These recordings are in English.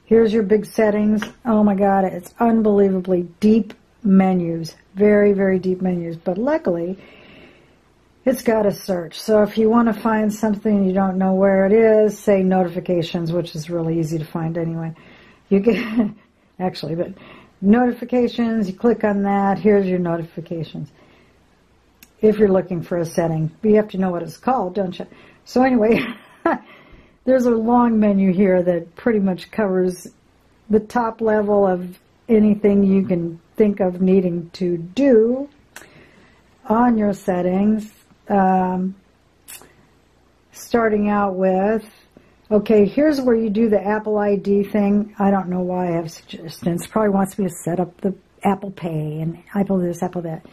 Here's your big settings. Oh my God, it's unbelievably deep menus. Very, very deep menus. But luckily, it's got a search. So if you want to find something and you don't know where it is, say notifications, which is really easy to find anyway. You get, actually, but notifications, you click on that. Here's your notifications. If you're looking for a setting. But you have to know what it's called, don't you? So anyway, there's a long menu here that pretty much covers the top level of anything you can think of needing to do on your settings. Starting out with, okay, here's where you do the Apple ID thing. I don't know why I have suggestions. Probably wants me to set up the Apple Pay and Apple this, Apple that,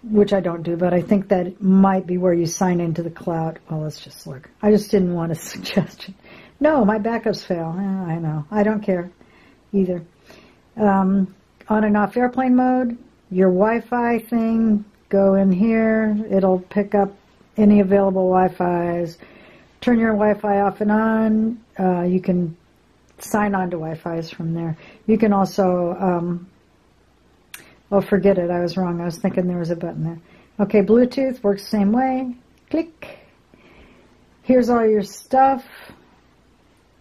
which I don't do, but I think that might be where you sign into the cloud. Well, let's just look. I just didn't want a suggestion. No, my backups fail. I know. I don't care either. On and off airplane mode, your Wi-Fi thing, go in here. It'll pick up any available Wi-Fis. Turn your Wi-Fi off and on. You can sign on to Wi-Fi's from there. You can also, oh, forget it. I was wrong. I was thinking there was a button there. Okay, Bluetooth works the same way. Click. Here's all your stuff.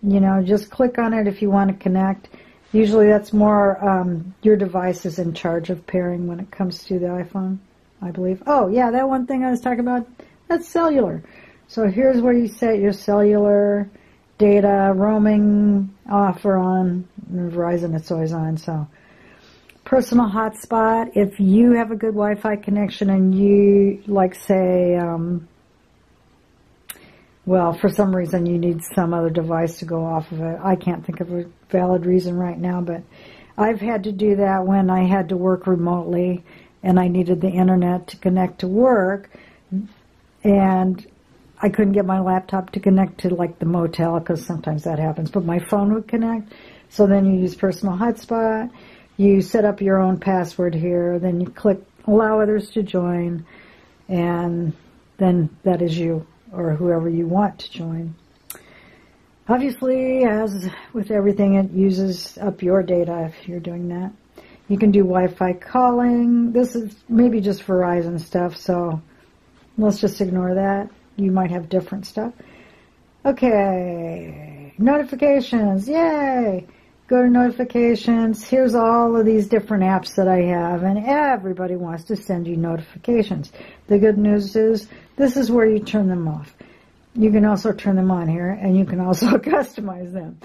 You know, just click on it if you want to connect. Usually that's more your device is in charge of pairing when it comes to the iPhone, I believe. Oh, yeah, that one thing I was talking about, that's cellular. So here's where you set your cellular data, roaming off or on. Verizon, it's always on, so. Personal hotspot, if you have a good Wi-Fi connection and you, like say, well, for some reason you need some other device to go off of it. I can't think of a valid reason right now, but I've had to do that when I had to work remotely and I needed the internet to connect to work, and I couldn't get my laptop to connect to like the motel because sometimes that happens, but my phone would connect. So then you use personal hotspot. You set up your own password here, then you click allow others to join, and then that is you or whoever you want to join. Obviously, as with everything, it uses up your data if you're doing that. You can do Wi-Fi calling. This is maybe just Verizon stuff, so let's just ignore that. You might have different stuff. Okay, notifications, yay! Go to notifications. Here's all of these different apps that I have, and everybody wants to send you notifications. The good news is this is where you turn them off. You can also turn them on here, and you can also customize them.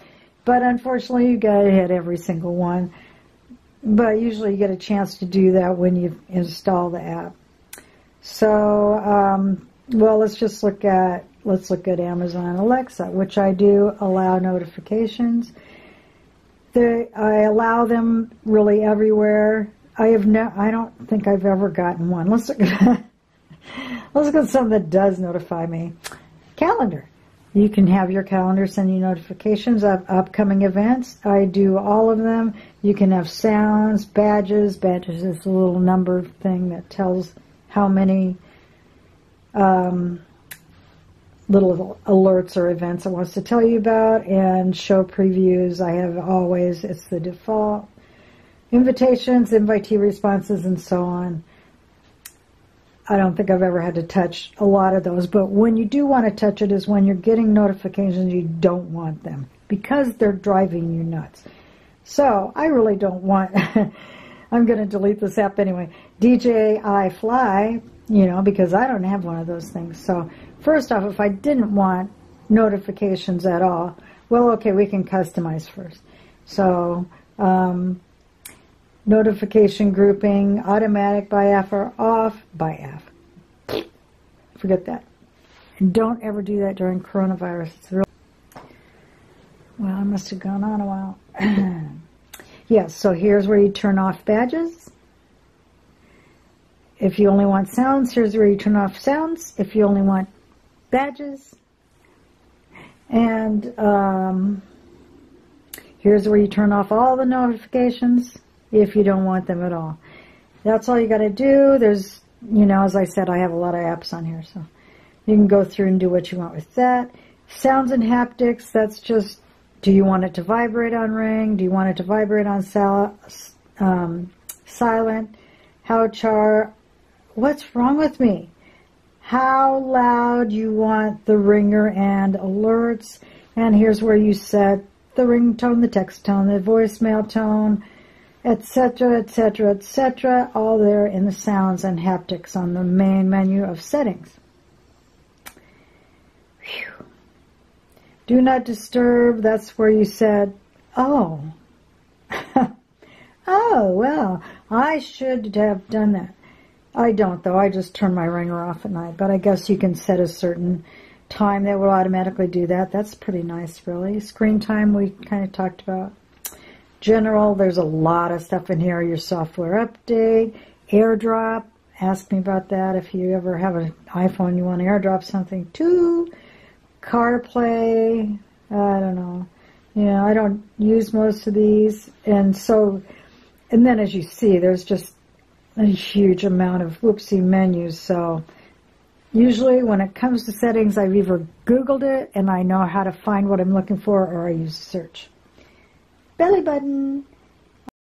But unfortunately, you got to hit every single one. But usually you get a chance to do that when you install the app. So, well, let's look at Amazon Alexa, which I do allow notifications. I allow them really everywhere. I don't think I've ever gotten one. Let's look at something that does notify me. Calendar. You can have your calendar send you notifications of upcoming events. I do all of them. You can have sounds, badges. Badges is a little number thing that tells how many little alerts or events it wants to tell you about, and show previews. I have always, it's the default. Invitations, invitee responses, and so on. I don't think I've ever had to touch a lot of those, but when you do want to touch it is when you're getting notifications you don't want them because they're driving you nuts. So I really don't want, I'm going to delete this app anyway, DJI Fly, you know, because I don't have one of those things. So first off, if I didn't want notifications at all, well, okay, we can customize first. So, notification grouping, automatic by app or off by app. Forget that. And don't ever do that during coronavirus. It's real. Well, I must have gone on a while. Yes, so here's where you turn off badges. If you only want sounds, here's where you turn off sounds. If you only want badges. And here's where you turn off all the notifications if you don't want them at all. That's all you got to do. There's, you know, as I said, I have a lot of apps on here, so you can go through and do what you want with that. Sounds and haptics, that's just Do you want it to vibrate on ring? Do you want it to vibrate on silent? What's wrong with me? How loud you want the ringer and alerts. And here's where you set the ringtone, the text tone, the voicemail tone, etc., etc., etc., all there in the sounds and haptics on the main menu of settings. Whew. Do not disturb, that's where you said, oh. Oh, well, I should have done that. I don't, though. I just turn my ringer off at night. But I guess you can set a certain time that will automatically do that. That's pretty nice, really. Screen time we kind of talked about. General, there's a lot of stuff in here. Your software update, AirDrop. Ask me about that if you ever have an iPhone you want to AirDrop something to. CarPlay, I don't know. You know, I don't use most of these. And then as you see, there's just a huge amount of whoopsie menus. So usually when it comes to settings, I've either Googled it and I know how to find what I'm looking for, or I use search. Belly button.